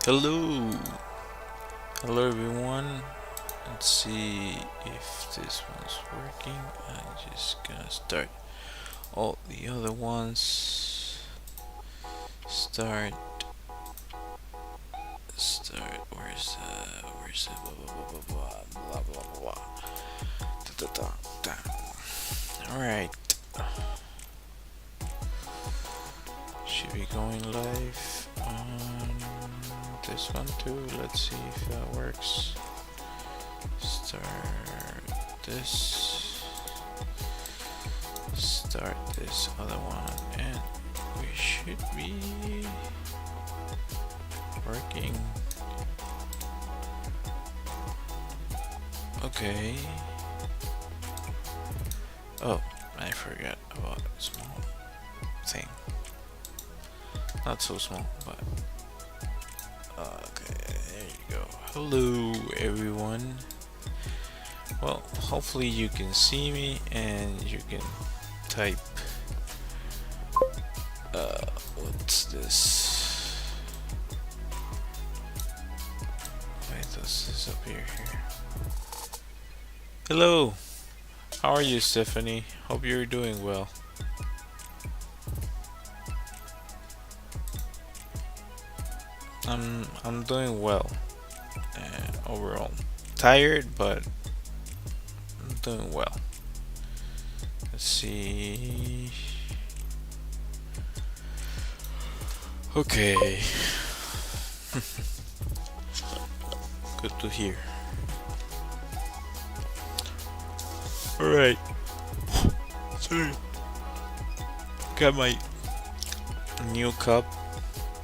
Hello, hello everyone. Let's see if this one's working. I'm just gonna start all the other ones. Start, start. Where's the blah blah blah blah blah blah blah. Da, da, da, da. All right, should be going live on this one too. Let's see if that works. Start this. Start this other one, and we should be working. Okay. Oh, I forgot about a small thing. Not so small, but okay. There you go. Hello, everyone. Well, hopefully you can see me and you can type. What's this? Why does this appear here? Hello. How are you, Stephanie? Hope you're doing well. I'm doing well. Overall, tired, but I'm doing well. Let's see. Okay. Good to hear. Alright. Sorry. Got my new cup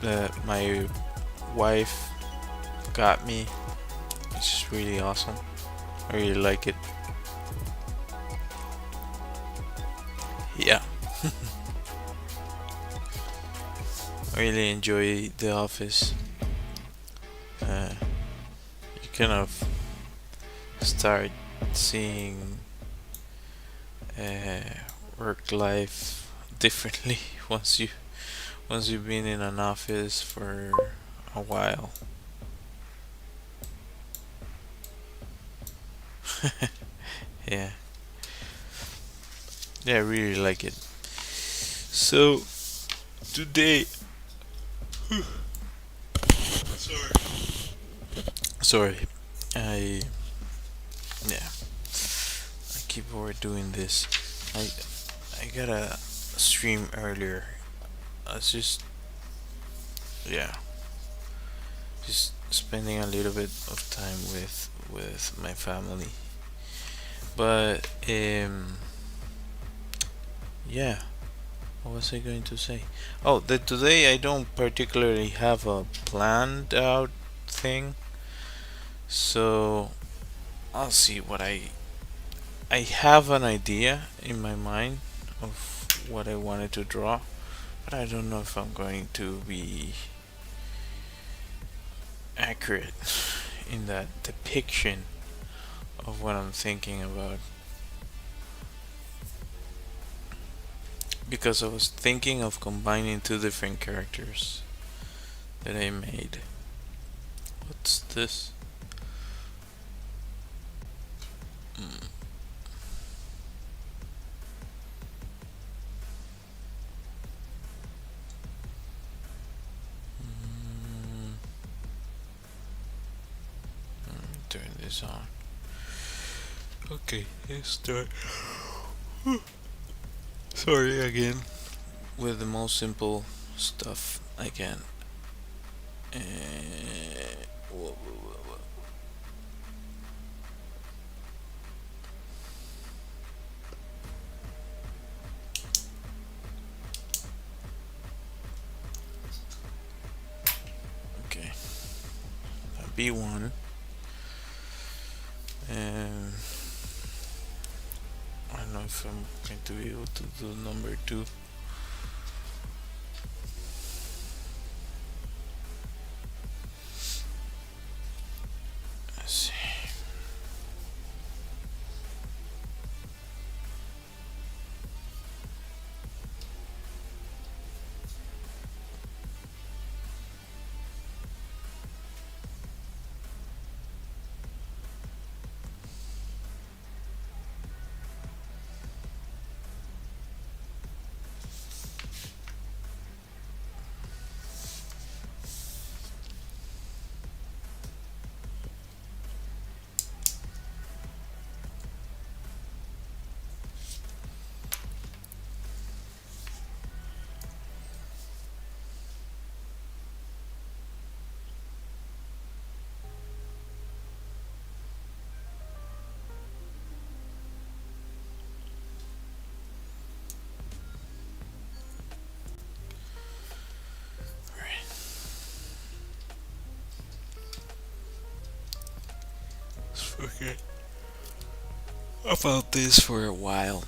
that my wife got me. It's really awesome. I really like it. Yeah. I really enjoy the office. You kind of start seeing work life differently once you've been in an office for a while. Yeah. Yeah, I really like it. So today sorry. I yeah. I keep overdoing this. I I got a stream earlier. I was yeah, just spending a little bit of time with my family. But yeah, what was I going to say? Oh, that today I don't particularly have a planned out thing. So I'll see what I have an idea in my mind of what I wanted to draw, but I don't know if I'm going to be accurate in that depiction of what I'm thinking about, because I was thinking of combining two different characters that I made. What's this? Mm. Mm. Let me turn this on. Okay, let's start. Sorry again. With the most simple stuff I can. Whoa, whoa, whoa, whoa. Okay, B1, and I don't know if I'm going to be able to do number 2. Let's see. thinking about this for a while.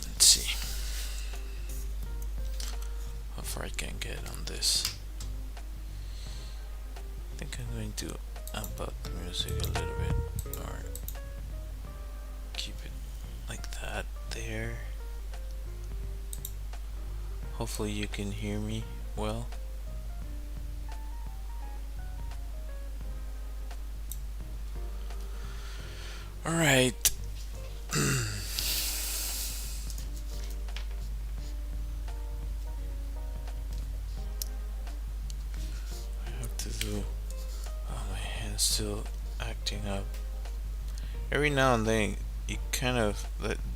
Let's see how far I can get on this. I think I'm going to amp up the music a little bit, or keep it like that there. Hopefully you can hear me well. Alright. I have to do. Oh, my hand's still acting up. Every now and then, it kind of.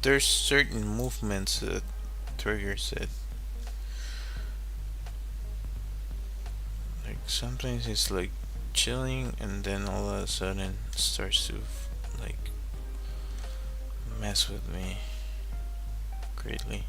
There's certain movements that triggers it. Like sometimes it's like chilling, and then all of a sudden it starts to like mess with me greatly.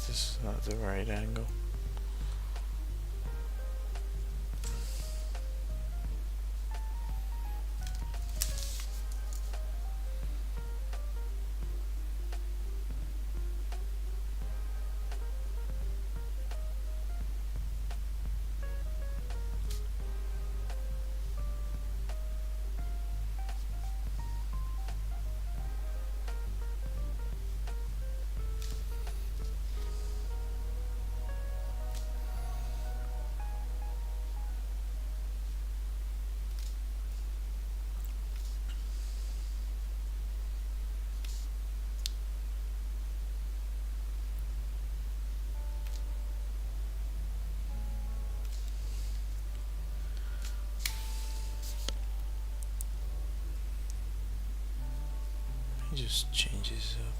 This is not the right angle. It just changes up.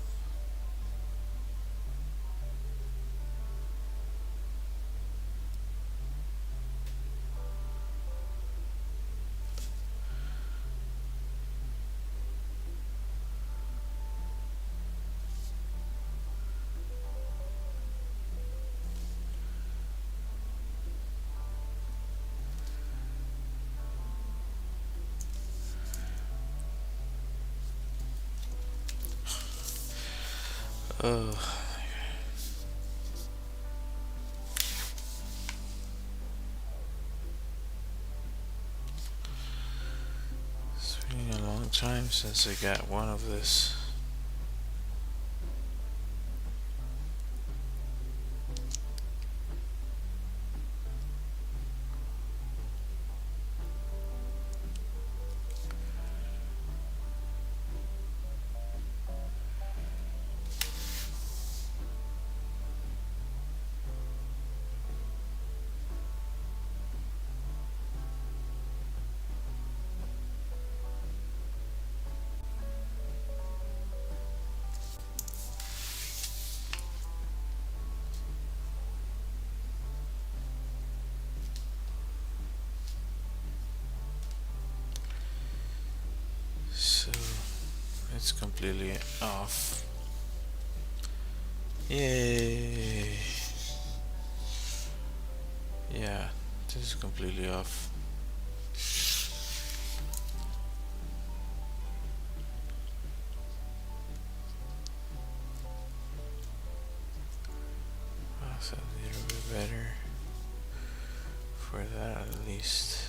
Oh, it's been a long time since I got one of this. So it's completely off. Yay! Yeah, this is completely off. That's a little bit better for that at least.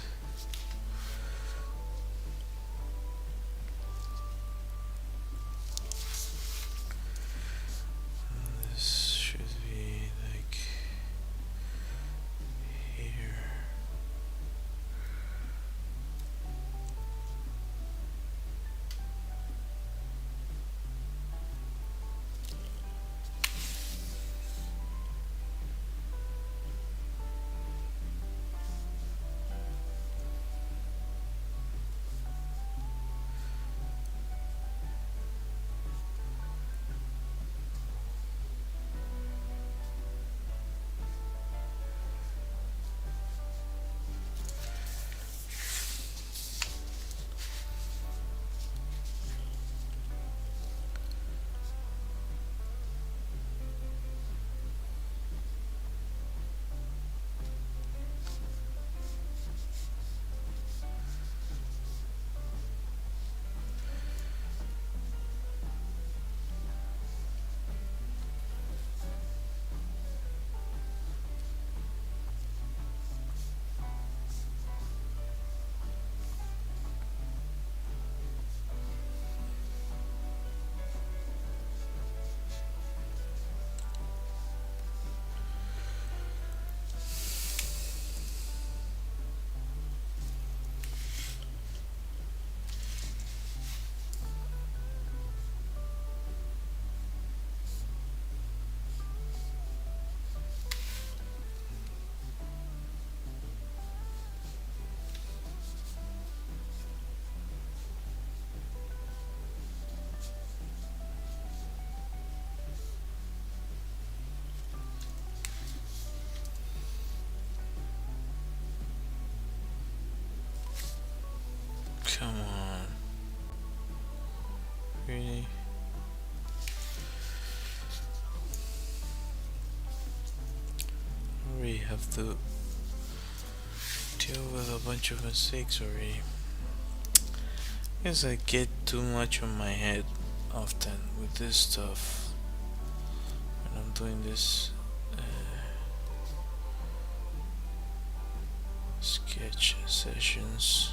Come on. Really? We have to deal with a bunch of mistakes already. Guess I get too much on my head often with this stuff when I'm doing this sketch sessions.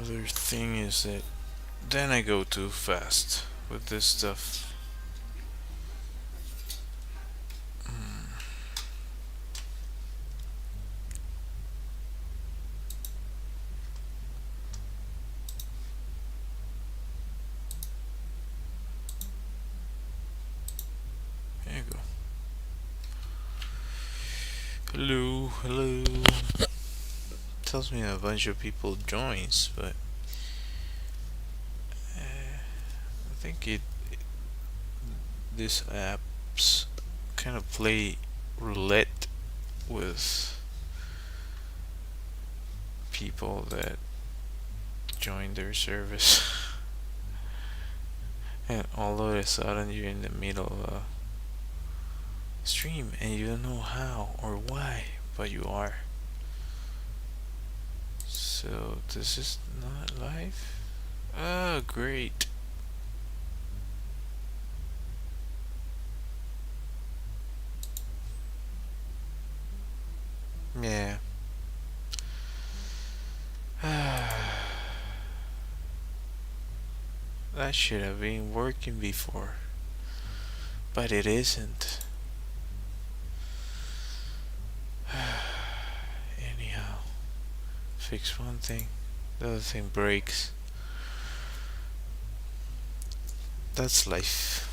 The other thing is that then I go too fast with this stuff. There you go. Hello, hello. Tells me a bunch of people joins, but I think these apps kind of play roulette with people that join their service. And all of a sudden you're in the middle of a stream and you don't know how or why, but you are. So this is not live? Oh, great. Yeah. That should have been working before, but it isn't. Anyhow, fix one thing, the other thing breaks. That's life.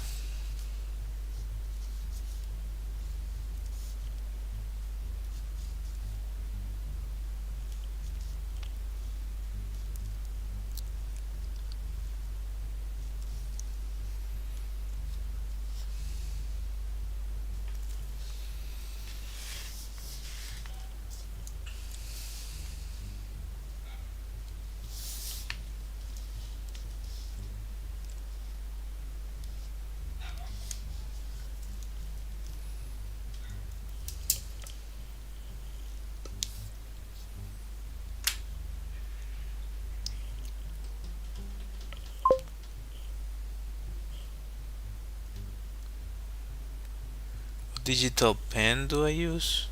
digital pen do I use?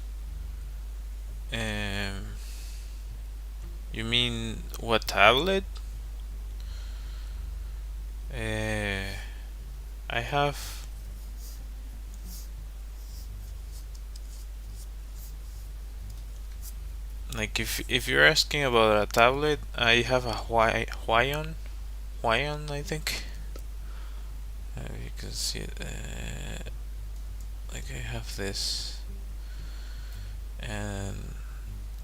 Um, you mean what tablet? I have like if you're asking about a tablet, I have a Huion, I think. You can see it. Like I have this, and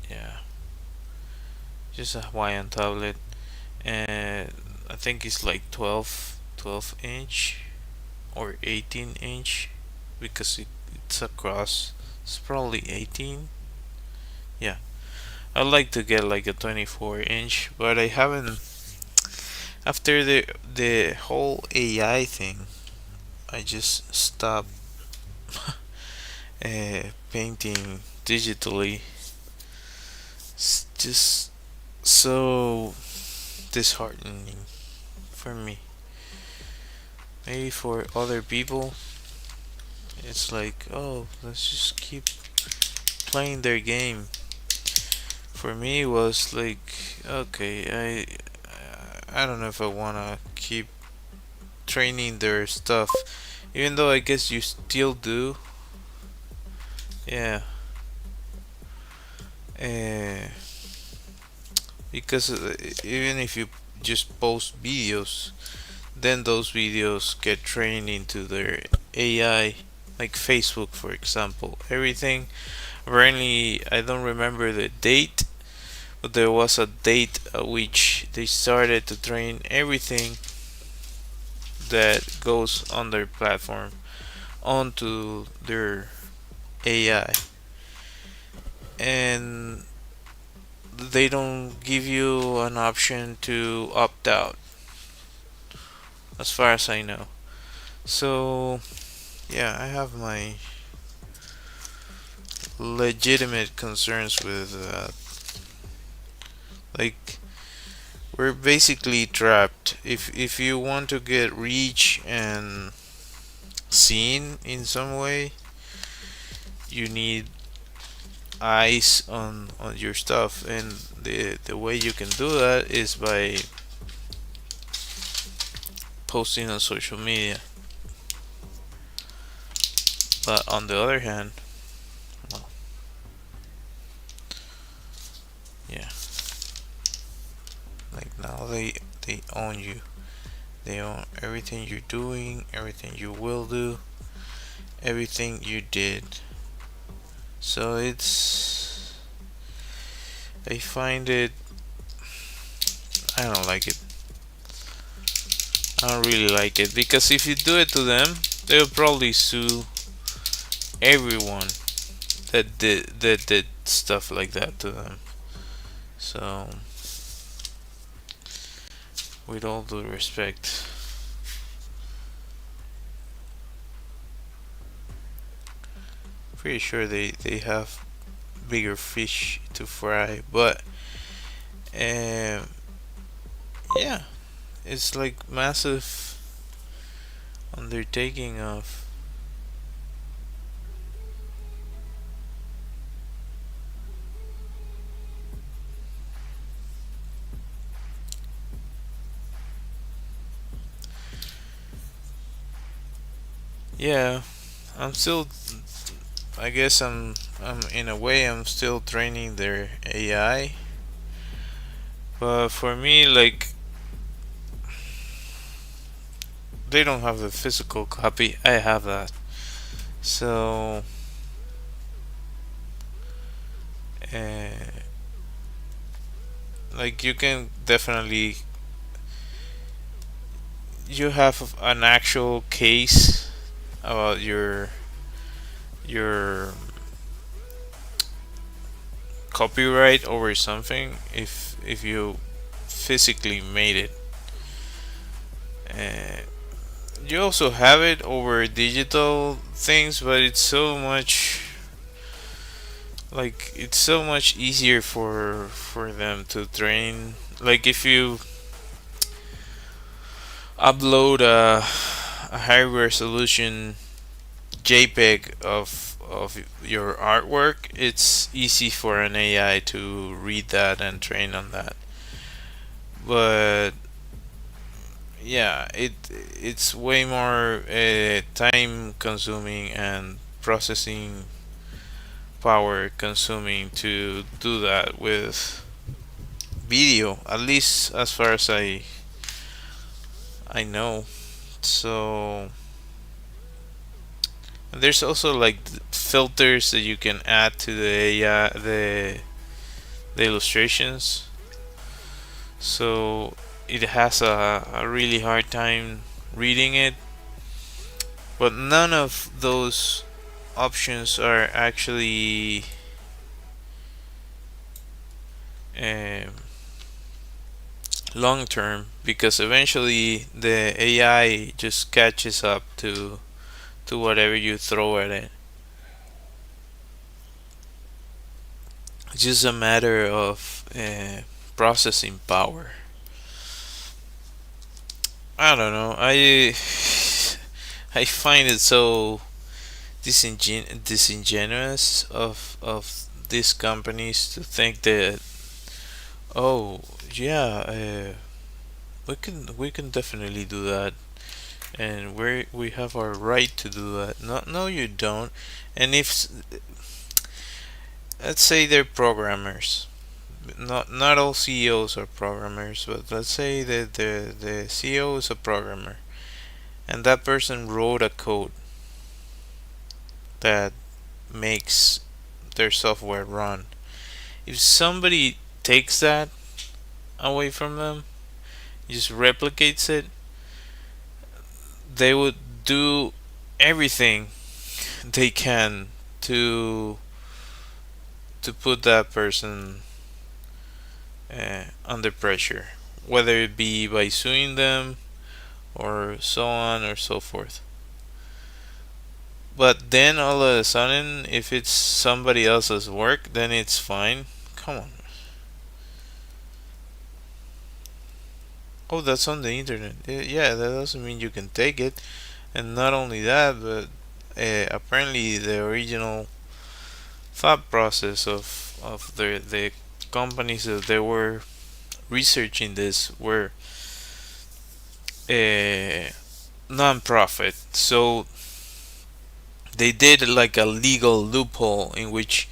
yeah, just a Hawaiian tablet, and I think it's like 12 inch or 18 inch because it's across. It's probably 18. Yeah, I'd like to get like a 24 inch, but I haven't. After the whole AI thing, I just stopped painting digitally. It's just so disheartening for me. Maybe for other people, it's like, oh, let's just keep playing their game. For me, it was like, okay, I don't know if I wanna keep training their stuff, even though I guess you still do. Yeah, uh, because even if you just post videos, then those videos get trained into their AI, like Facebook, for example. Everything. Apparently, I don't remember the date, but there was a date at which they started to train everything that goes on their platform onto their AI, and they don't give you an option to opt out, as far as I know. So, yeah, I have my legitimate concerns with like we're basically trapped. If you want to get reach and seen in some way, you need eyes on your stuff, and the way you can do that is by posting on social media. But on the other hand, well, yeah, like now they own you. They own everything you're doing, everything you will do, everything you did. So I find it, I don't like it. I don't really like it because if you do it to them, they'll probably sue everyone that did stuff like that to them. So, with all due respect, pretty sure they have bigger fish to fry. But um, yeah, it's like massive undertaking of. Yeah, I'm still. I guess I'm in a way I'm still training their AI. But for me, like they don't have the physical copy. I have that. So, uh, like you can definitely you have an actual case about your copyright over something if you physically made it. Uh, you also have it over digital things, but it's so much easier for them to train. Like if you upload a high resolution JPEG of your artwork, it's easy for an AI to read that and train on that. But yeah, it's way more time consuming and processing power consuming to do that with video, at least as far as I know. So there's also like filters that you can add to the AI, the illustrations. So it has a really hard time reading it, but none of those options are actually um, long term, because eventually the AI just catches up to whatever you throw at it. It's just a matter of processing power. I don't know. I find it so disingenuous of these companies to think that, oh yeah, we can definitely do that, and we have our right to do that. No, no, you don't. And if, let's say they're programmers, not all CEOs are programmers, but let's say that the CEO is a programmer, and that person wrote a code that makes their software run. If somebody takes that away from them, just replicates it, they would do everything they can to to put that person under pressure, whether it be by suing them or so on or so forth. But then all of a sudden, if it's somebody else's work, then it's fine. Come on. Oh, that's on the internet. Yeah, that doesn't mean you can take it. And not only that, but apparently the original thought process of the companies that they were researching this were a non-profit. So they did like a legal loophole in which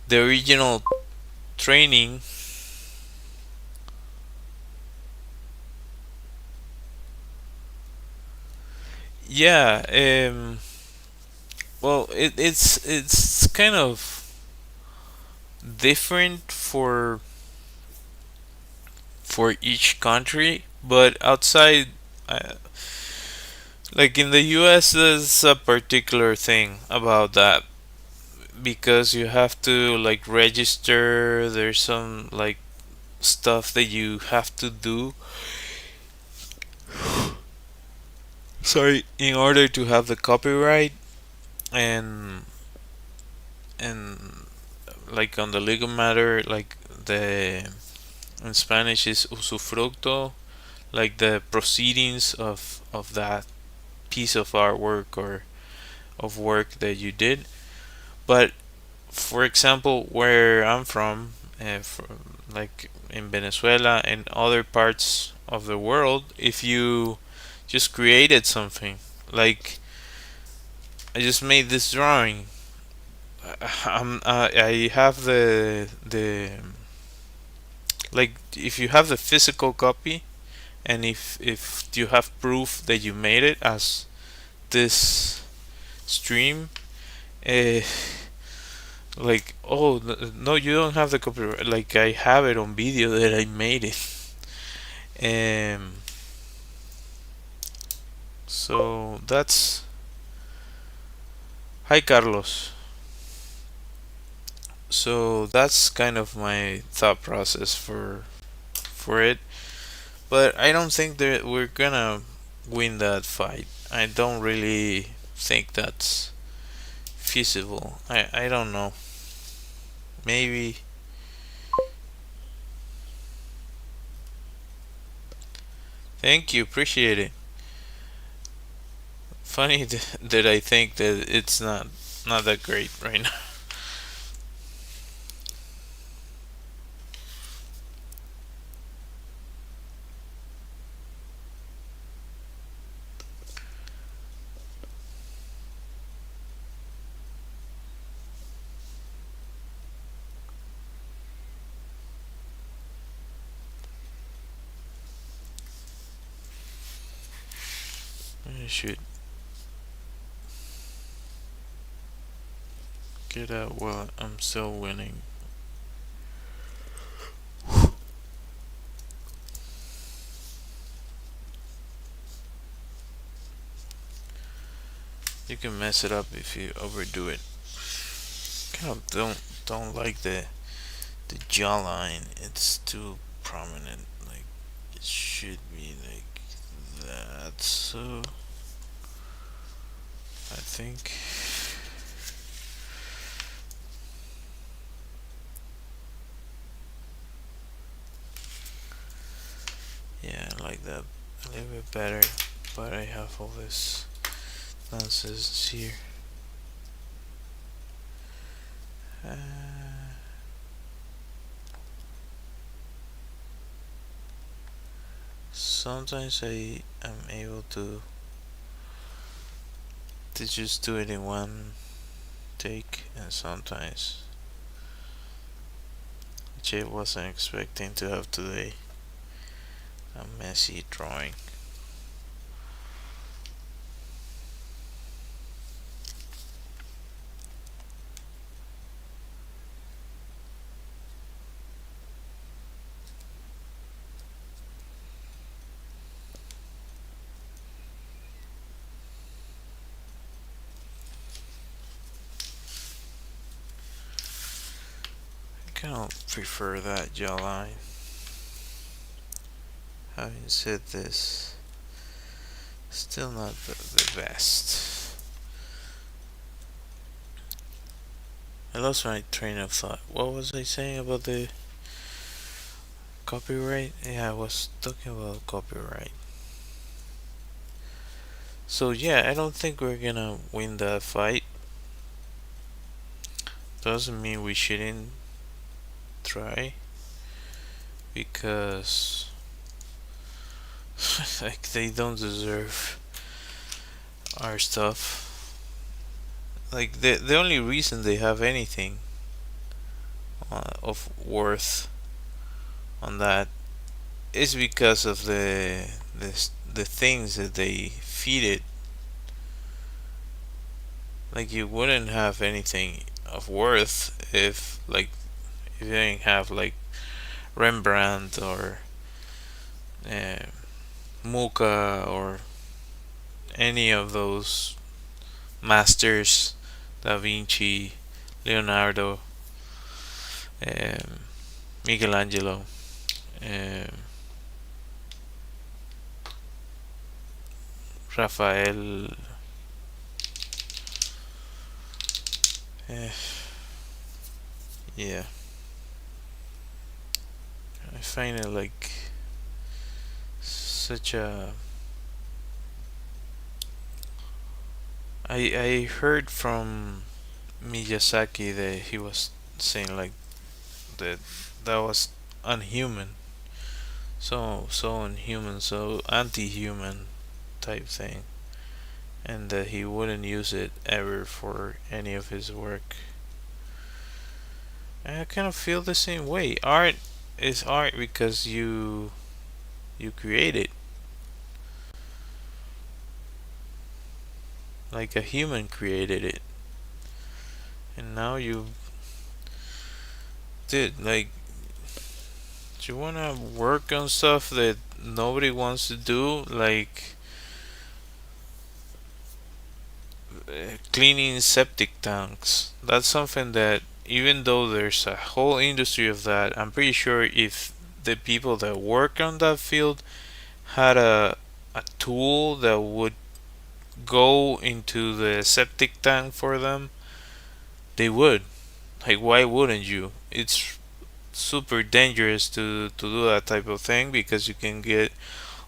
the original training, yeah, well, it's kind of different for each country, but outside, uh, like in the US, there's a particular thing about that, because you have to like register. There's some like stuff that you have to do, sorry, in order to have the copyright. And and like on the legal matter, like the in Spanish is usufructo, like the proceedings of that piece of artwork or of work that you did. But for example, where I'm from, like in Venezuela and other parts of the world, if you just created something, like I just made this drawing, I have the like, if you have the physical copy, and if you have proof that you made it as this stream, uh, like, oh no, you don't have the copyright, like I have it on video that I made it. So that's, hi Carlos. So that's kind of my thought process for it. But I don't think that we're gonna win that fight. I don't really think that's feasible. I don't know. Maybe. Thank you, appreciate it. Funny that I think that it's not that great right now. I should get out while I'm still winning. You can mess it up if you overdo it. Kind of don't like the jawline. It's too prominent. Like it should be like that. So I think yeah, I like that a little bit better. But I have all this nonsense here. Uh, Sometimes I am able to just do it in one take, and sometimes, which I wasn't expecting to have today, a messy drawing. I kind of prefer that jawline. Having said this, still not the best. I lost my train of thought. What was I saying about the copyright? Yeah, I was talking about copyright. So yeah, I don't think we're gonna win that fight. Doesn't mean we shouldn't try, because like they don't deserve our stuff. Like the only reason they have anything of worth on that is because of the things that they feed it. Like you wouldn't have anything of worth if you didn't have like Rembrandt or uh, Mucha or any of those masters, Da Vinci, Leonardo, um, Michelangelo, um, Rafael. Uh, yeah, I find it like such a. I heard from Miyazaki that he was saying like that that was unhuman, so unhuman, so anti-human type thing, and that he wouldn't use it ever for any of his work. And I kind of feel the same way. Art is art because you create it. Like a human created it. And now you did like do you wanna work on stuff that nobody wants to do? Like cleaning septic tanks. That's something that even though there's a whole industry of that, I'm pretty sure if the people that work on that field had a tool that would go into the septic tank for them, they would. Like, why wouldn't you? It's super dangerous to do that type of thing because you can get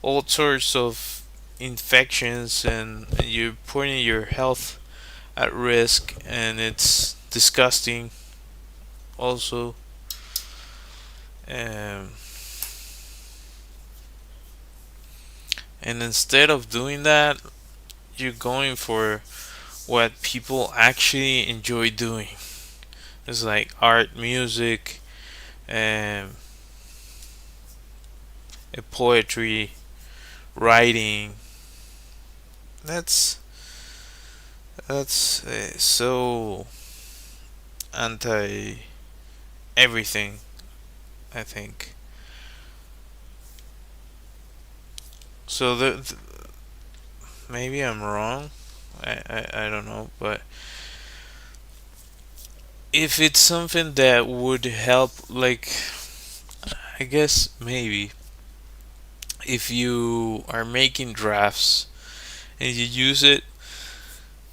all sorts of infections, and you're putting your health at risk, and it's disgusting also. um, and instead of doing that, you're going for what people actually enjoy doing. It's like art, music, um, poetry, writing. That's so anti everything, I think. So maybe I'm wrong. I don't know, but if it's something that would help, like, I guess maybe if you are making drafts and you use it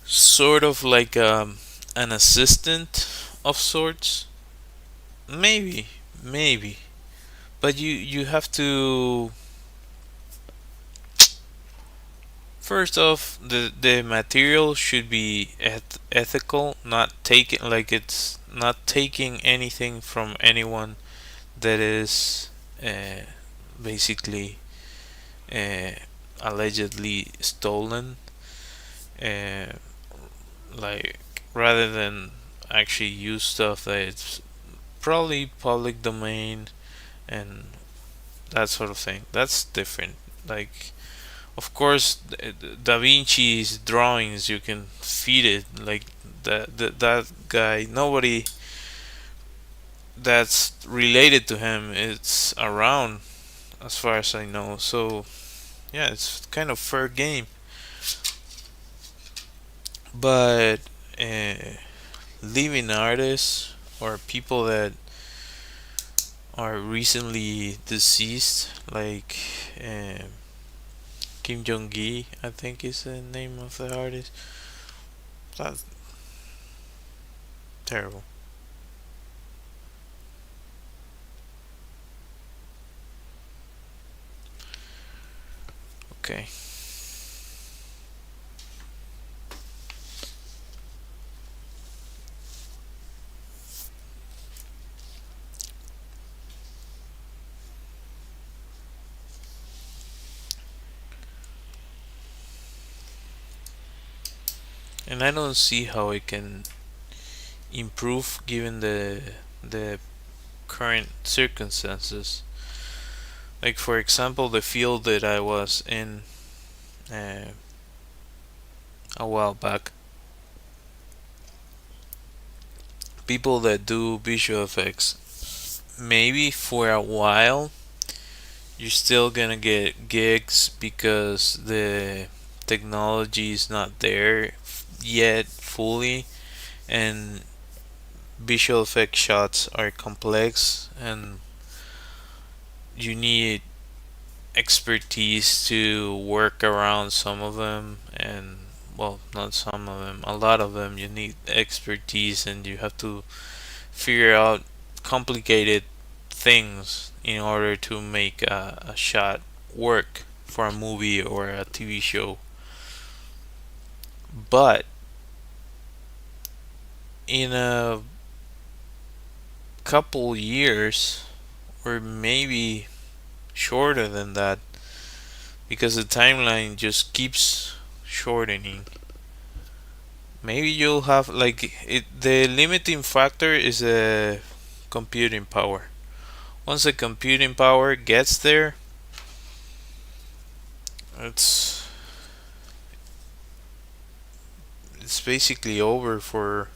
sort of like an assistant of sorts, maybe, but you have to. First off, the material should be ethical, not taking, like, it's not taking anything from anyone that is uh, basically uh, allegedly stolen. Uh, like, rather than actually use stuff that it's probably public domain and that sort of thing. That's different. Like, of course, Da Vinci's drawings, you can feed it. Like, that guy, nobody that's related to him is around, as far as I know. So yeah, it's kind of fair game. But uh, living artists or people that are recently deceased, like Kim Jong Gi, I think is the name of the artist. That's terrible. Okay. And I don't see how it can improve given the current circumstances. Like, for example, the field that I was in uh, a while back, people that do visual effects, maybe for a while you're still gonna get gigs because the technology is not there yet fully, and visual effect shots are complex, and you need expertise to work around some of them. And, well, not some of them, a lot of them, you need expertise, and you have to figure out complicated things in order to make a shot work for a movie or a TV show. But in a couple years, or maybe shorter than that, because the timeline just keeps shortening, maybe you'll have, like, it, the limiting factor is the computing power. Once the computing power gets there, it's it's basically over for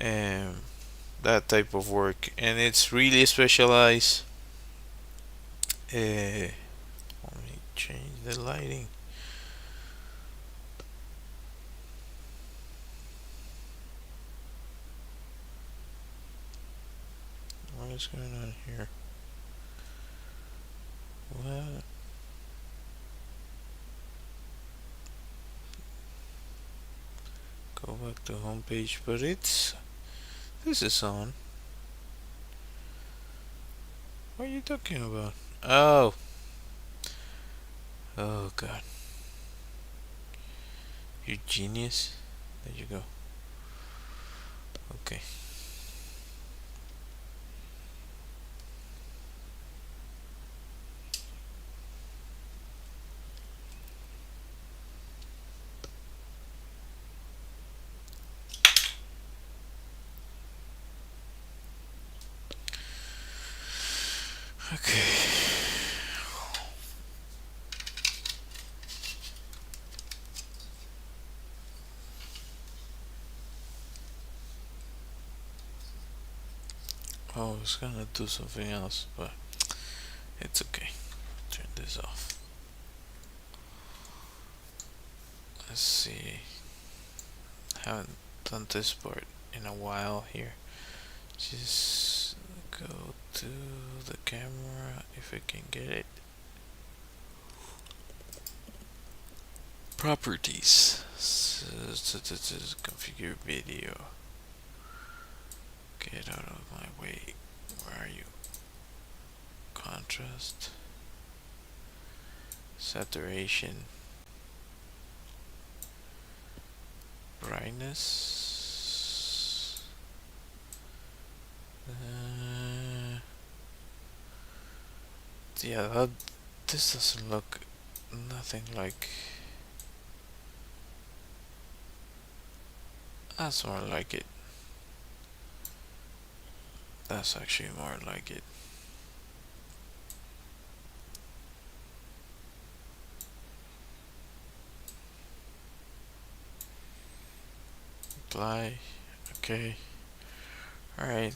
um, that type of work, and it's really specialized. Let me change the lighting. What is going on here? What? Go back to homepage, but this is on. What are you talking about? Oh, oh God. You genius. There you go. Okay. Okay. Oh, I was gonna do something else, but it's okay. Turn this off. Let's see. Haven't done this part in a while here. Just go to the camera if I can get it. Properties. Configure video. Get out of my way. Where are you? Contrast. Saturation. Brightness. Yeah, this doesn't look nothing like. That's more like it. That's actually more like it. Apply. Okay. Alright.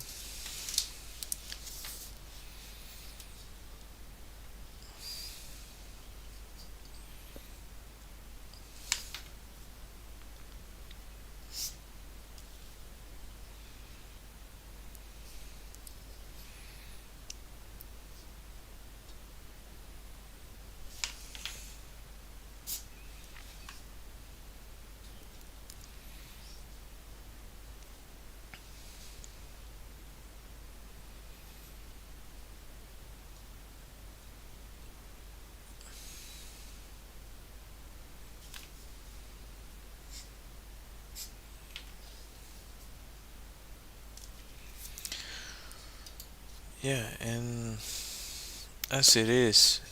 Yeah, and as it is,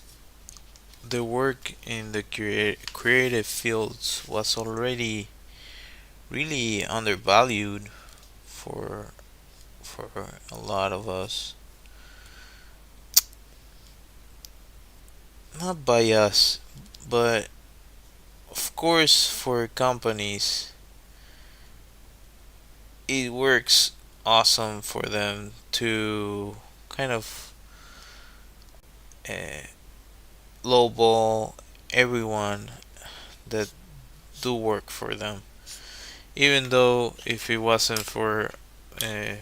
the work in the creative fields was already really undervalued for for a lot of us. Not by us, but of course for companies it works awesome for them to kind of uh, lowball everyone that do work for them. Even though if it wasn't for uh,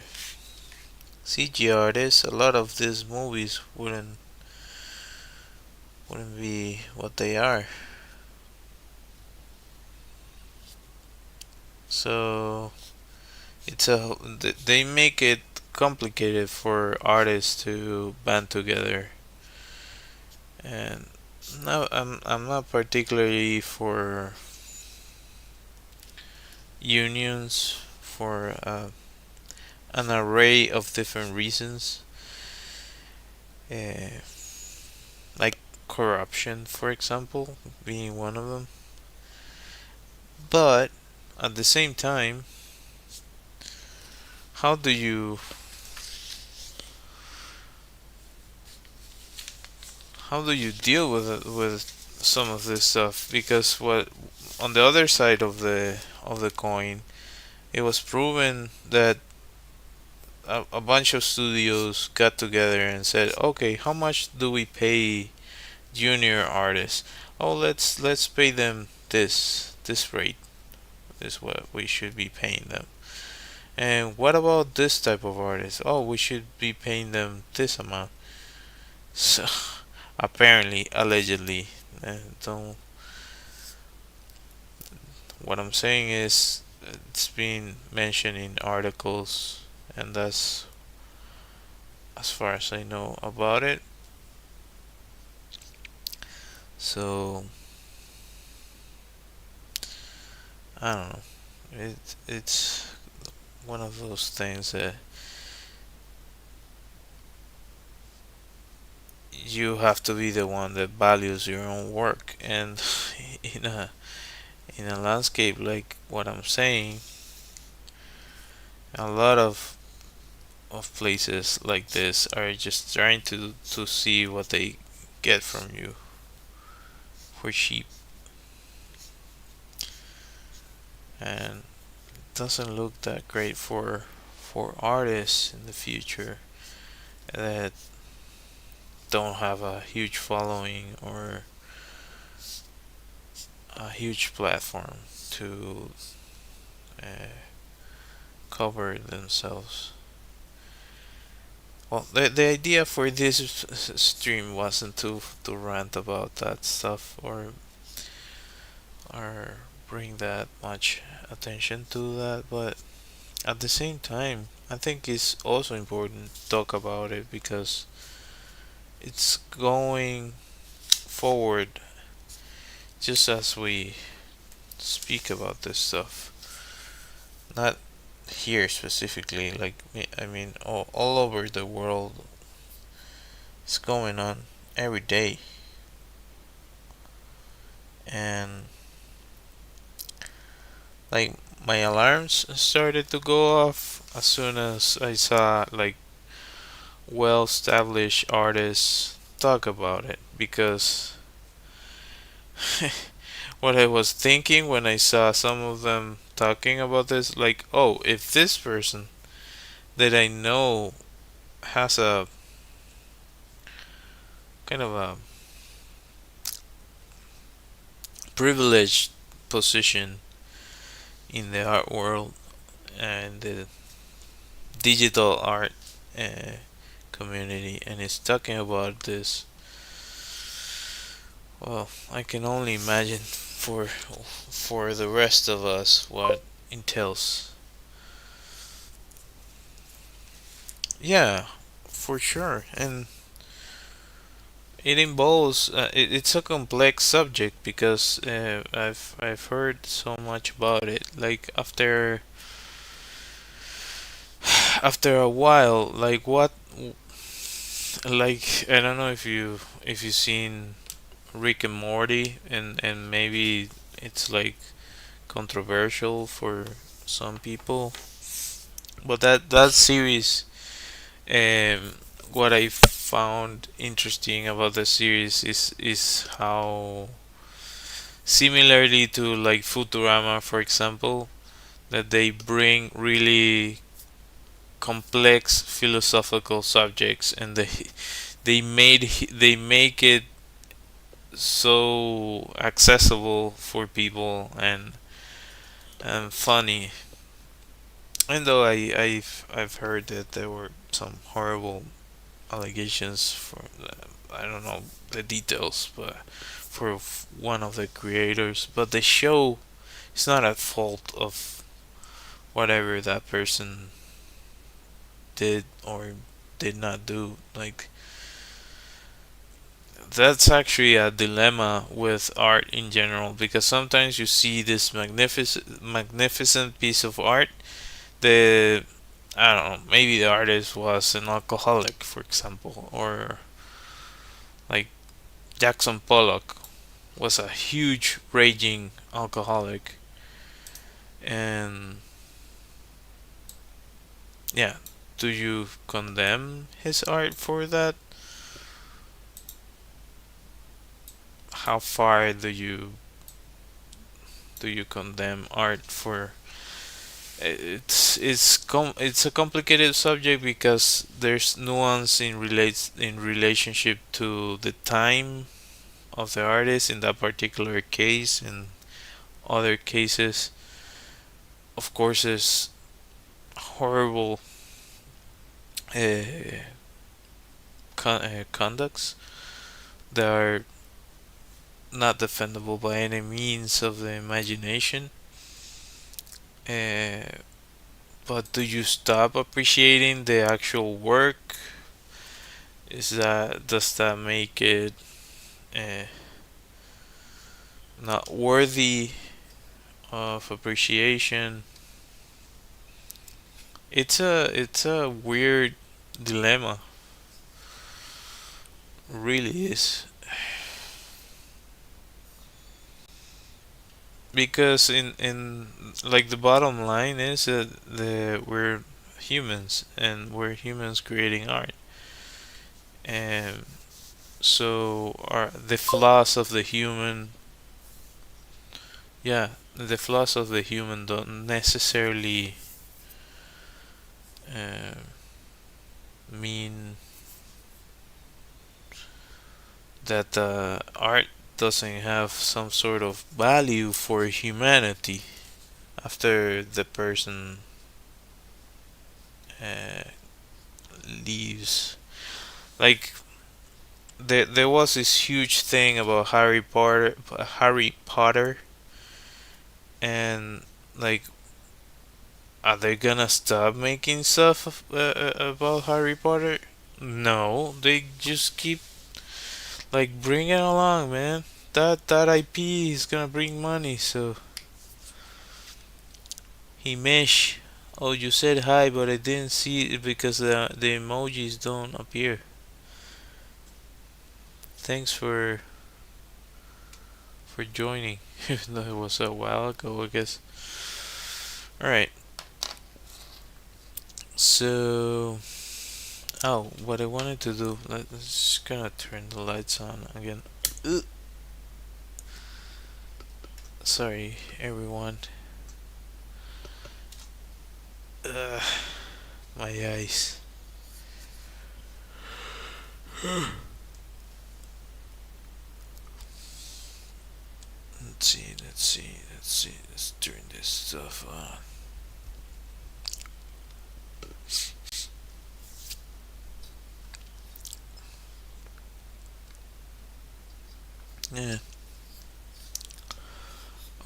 CG artists, a lot of these movies wouldn't be what they are. So it's a they make it complicated for artists to band together, and no, I'm not particularly for unions for an array of different reasons, uh, like corruption, for example, being one of them. But at the same time, how do you deal with with some of this stuff? Because what on the other side of the coin, it was proven that a bunch of studios got together and said, "Okay, how much do we pay junior artists? Oh, let's pay them this rate is what we should be paying them. And what about this type of artists? Oh, we should be paying them this amount." So apparently, allegedly, don't. What I'm saying is, it's been mentioned in articles, and that's as far as I know about it. So I don't know. It's one of those things that you have to be the one that values your own work, and in a landscape like what I'm saying, a lot of places like this are just trying to see what they get from you for cheap, and it doesn't look that great for artists in the future that don't have a huge following or a huge platform to uh, cover themselves. Well, the idea for this stream wasn't to rant about that stuff or bring that much attention to that, but at the same time, I think it's also important to talk about it because it's going forward just as we speak about this stuff. Not here specifically, like, I mean, all over the world, it's going on every day. And, like, my alarms started to go off as soon as I saw, like, well established artists talk about it. Because what I was thinking when I saw some of them talking about this, like, oh, if this person that I know has a kind of a privileged position in the art world and the digital art uh, community and is talking about this, well, I can only imagine for the rest of us what entails. Yeah, for sure, and it involves it's a complex subject because I've heard so much about it. Like after a while, like what, like I don't know if you've seen Rick and Morty, and maybe it's like controversial for some people, but that series, um, what I found interesting about the series is how similarly to like Futurama, for example, that they bring really complex philosophical subjects and they make it so accessible for people and funny. And though I've heard that there were some horrible allegations for I don't know the details, but for one of the creators, but the show is not at fault of whatever that person did or did not do. Like that's actually a dilemma with art in general because sometimes you see this magnificent piece of art. The I don't know, maybe the artist was an alcoholic, for example, or like Jackson Pollock was a huge raging alcoholic, and yeah, do you condemn his art for that? How far do you condemn art for? It's a complicated subject because there's nuance in relationship to the time of the artist in that particular case. In other cases, of course, there's horrible uh, conducts that are not defendable by any means of the imagination. Uh, but do you stop appreciating the actual work? Does that make it uh, not worthy of appreciation. It's a weird dilemma, really is, because in like the bottom line is that we're humans and we're humans creating art, and so are the flaws of the human. Yeah, the flaws of the human don't necessarily uh, mean that art doesn't have some sort of value for humanity after the person uh, leaves. Like there was this huge thing about Harry Potter, and like, are they gonna stop making stuff about Harry Potter? No, they just keep like bring it along, man. That IP is gonna bring money, so he mesh. Oh, you said hi, but I didn't see it because the emojis don't appear. Thanks for joining, even though it was a while ago, I guess. All right, so what I wanted to do. Let's just gonna turn the lights on again. Ugh. Sorry, everyone. Ugh, my eyes. Let's see, let's see, let's see. Let's turn this stuff on. Yeah,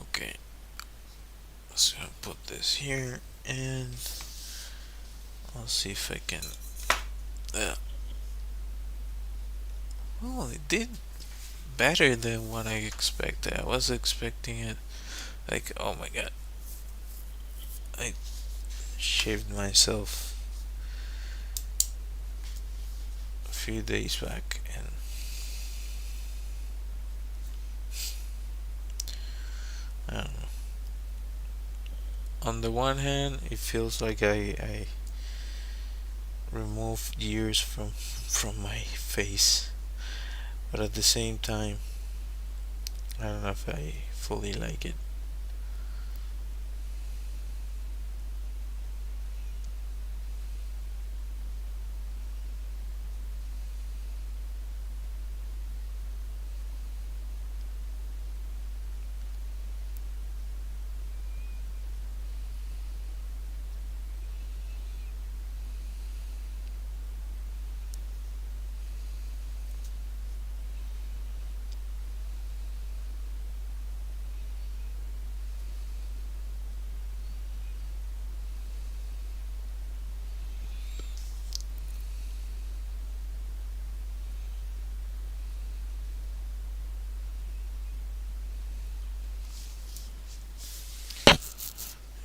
okay. So I'll put this here and I'll see if I can. Uh, well, it did better than what I expected. I was expecting it like, oh my god, I shaved myself a few days back, and I don't know. On the one hand, it feels like I removed years from my face, but at the same time, I don't know if I fully like it.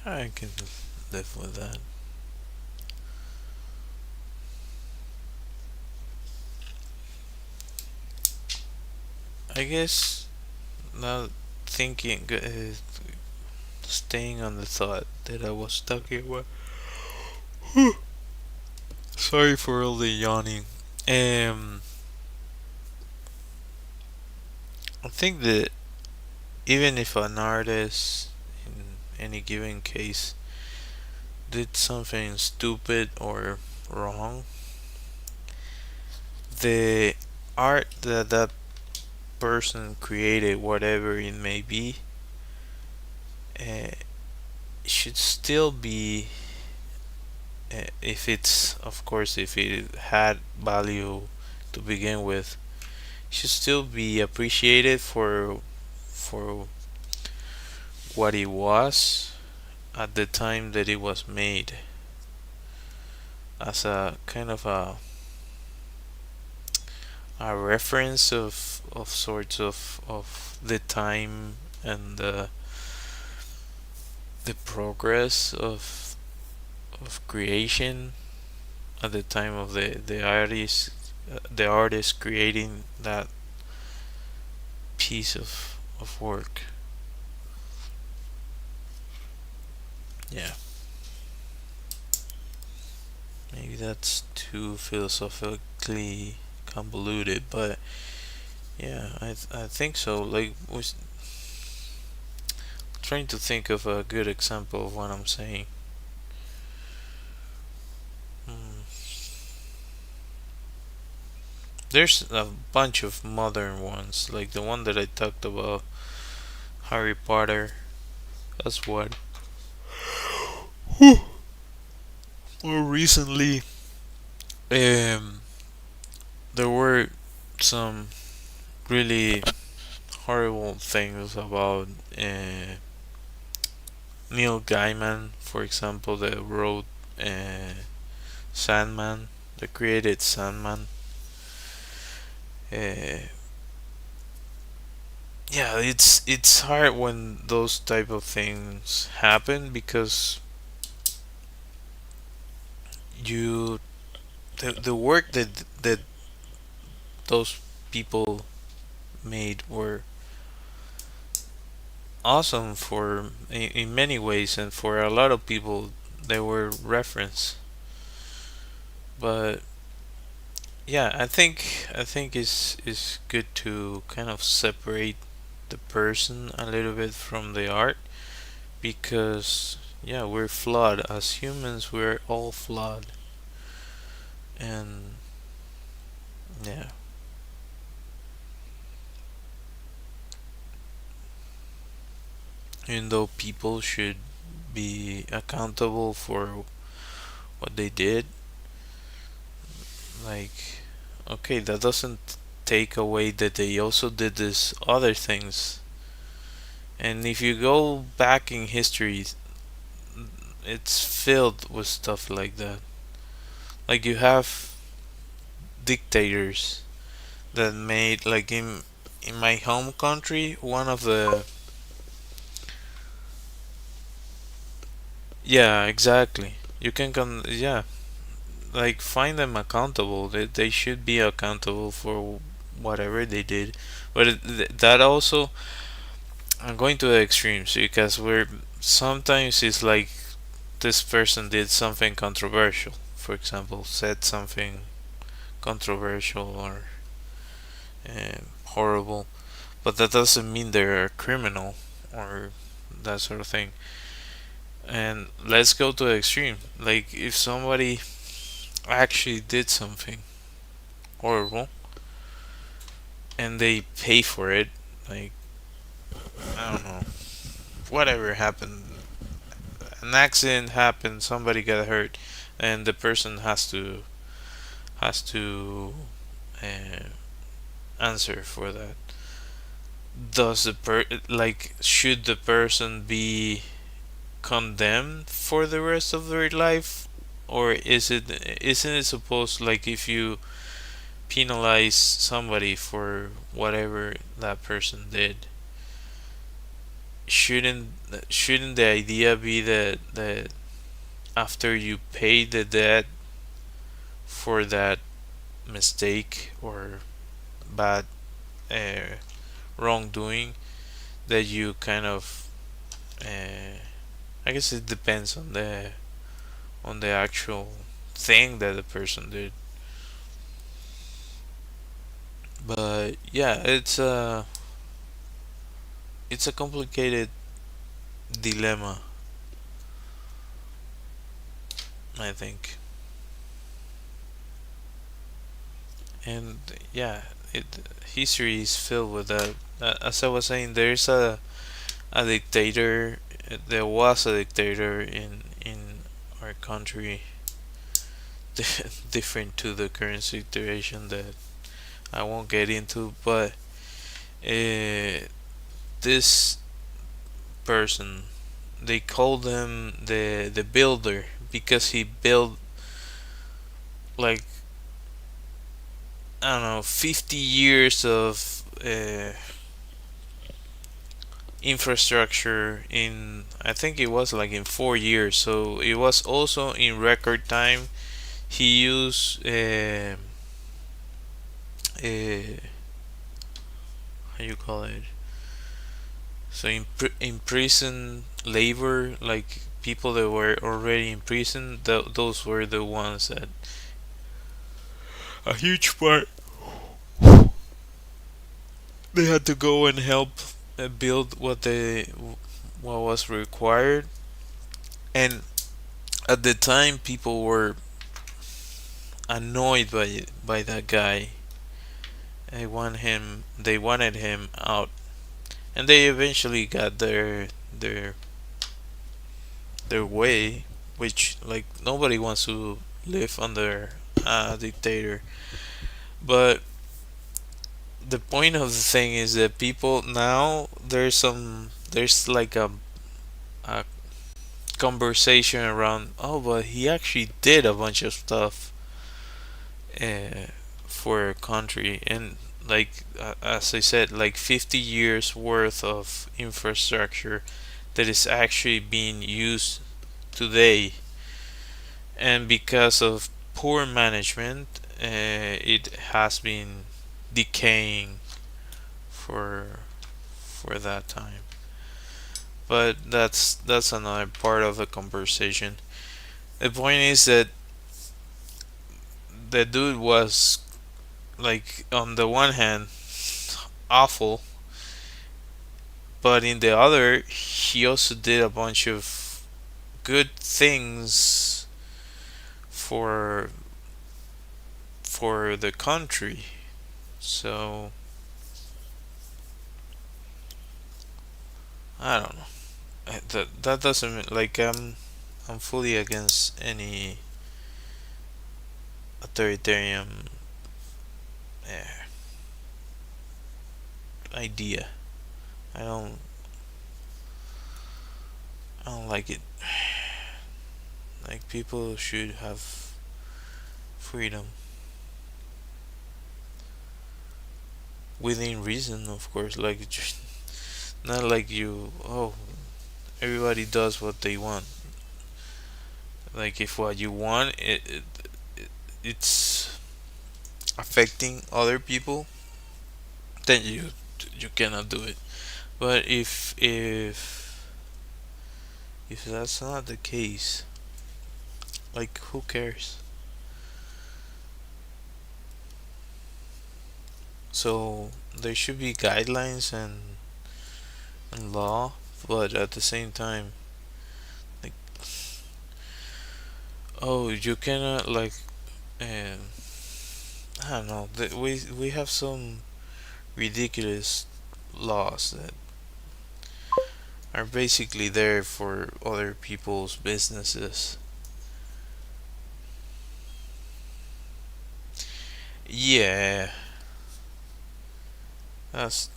I can live with that. I guess now thinking, staying on the thought that I was talking about. Sorry for all the yawning. Um, I think that even if an artist, in any given case, did something stupid or wrong, the art that that person created, whatever it may be, uh, should still be, if it's, of course, if it had value to begin with, should still be appreciated for what it was at the time that it was made, as a kind of a reference of sorts of the time and the progress of creation at the time of the artist creating that piece of work. Yeah, maybe that's too philosophically convoluted, but yeah, I think so. Like, was trying to think of a good example of what I'm saying. Hmm. There's a bunch of modern ones, like the one that I talked about, Harry Potter. That's one. More recently, um, there were some really horrible things about Neil Gaiman, for example, that wrote uh, Sandman, that created Sandman. Uh, yeah, it's hard when those type of things happen because you the work that those people made were awesome for in many ways, and for a lot of people they were reference. But yeah, I think it's good to kind of separate the person a little bit from the art, because yeah, we're flawed as humans. We're all flawed, and yeah, even though people should be accountable for what they did, like, okay, that doesn't take away that they also did this other things. And if you go back in history, it's filled with stuff like that. Like, you have dictators that made, like, in my home country, one of the, yeah, exactly. You can yeah, like, find them accountable. They should be accountable for whatever they did. But that also, I'm going to the extremes, because we're sometimes it's like this person did something controversial. For example, said something controversial or horrible, but that doesn't mean they're a criminal or that sort of thing. And let's go to the extreme. Like, if somebody actually did something horrible and they pay for it, like, I don't know, whatever happened, an accident happened, somebody got hurt, and the person has to uh, answer for that. Does should the person be condemned for the rest of their life, or isn't it supposed, like, if you penalize somebody for whatever that person did, shouldn't shouldn't the idea be that after you pay the debt for that mistake or bad uh, wrongdoing, that you kind of uh, I guess it depends on the actual thing that the person did. But yeah, it's a complicated dilemma, I think. And yeah, it history is filled with that. As I was saying, there's a dictator. There was a dictator in our country, different to the current situation that I won't get into. But this person, they called him the builder, because he built, like, I don't know, 50 years of infrastructure in, I think it was like in 4 years. So it was also in record time. He used how you call it? So in prison labor, like people that were already in prison, those were the ones that a huge part they had to go and help build what was required. And at the time, people were annoyed by that guy. They wanted him out, and they eventually got their way, which like nobody wants to live under a dictator. But the point of the thing is that people now there's like a conversation around, oh, but he actually did a bunch of stuff uh, for a country, and like as I said, like 50 years worth of infrastructure that is actually being used today, and because of poor management, it has been decaying for that time. But that's another part of the conversation. The point is that the dude was, like, on the one hand awful, but in the other he also did a bunch of good things for the country. So I don't know. That doesn't mean like I'm fully against any authoritarian uh, idea. I don't I don't like it. Like, people should have freedom within reason, of course. Like, just not like you. Oh, everybody does what they want. Like, if what you want it's affecting other people, then you cannot do it. But if that's not the case, like, who cares? So there should be guidelines and law, but at the same time, like, oh, you cannot, like, um, I don't know. We have some ridiculous laws that are basically there for other people's businesses. Yeah, that's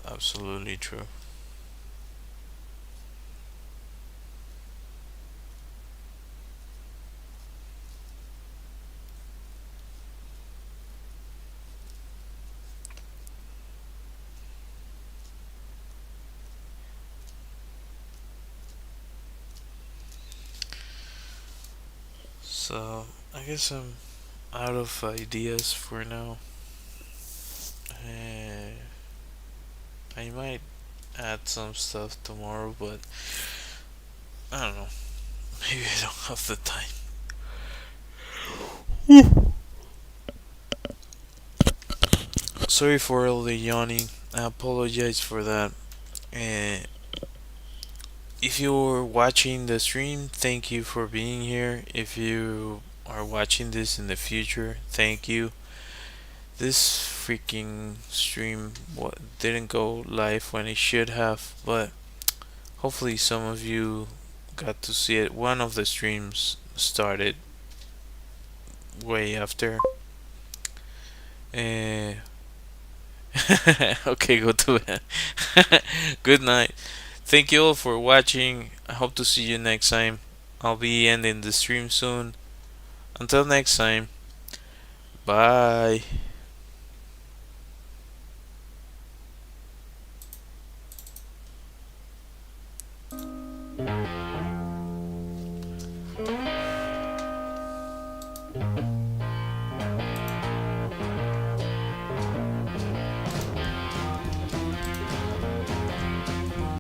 absolutely true. So I guess I'm out of ideas for now. Uh, I might add some stuff tomorrow, but I don't know. Maybe I don't have the time. Sorry for all the yawning. I apologize for that. Uh, if you're watching the stream, thank you for being here. If you are watching this in the future, thank you. This freaking stream didn't go live when it should have, but hopefully some of you got to see it. One of the streams started way after. Uh, okay, go to it. Good night. Thank you all for watching. I hope to see you next time. I'll be ending the stream soon. Until next time. Bye.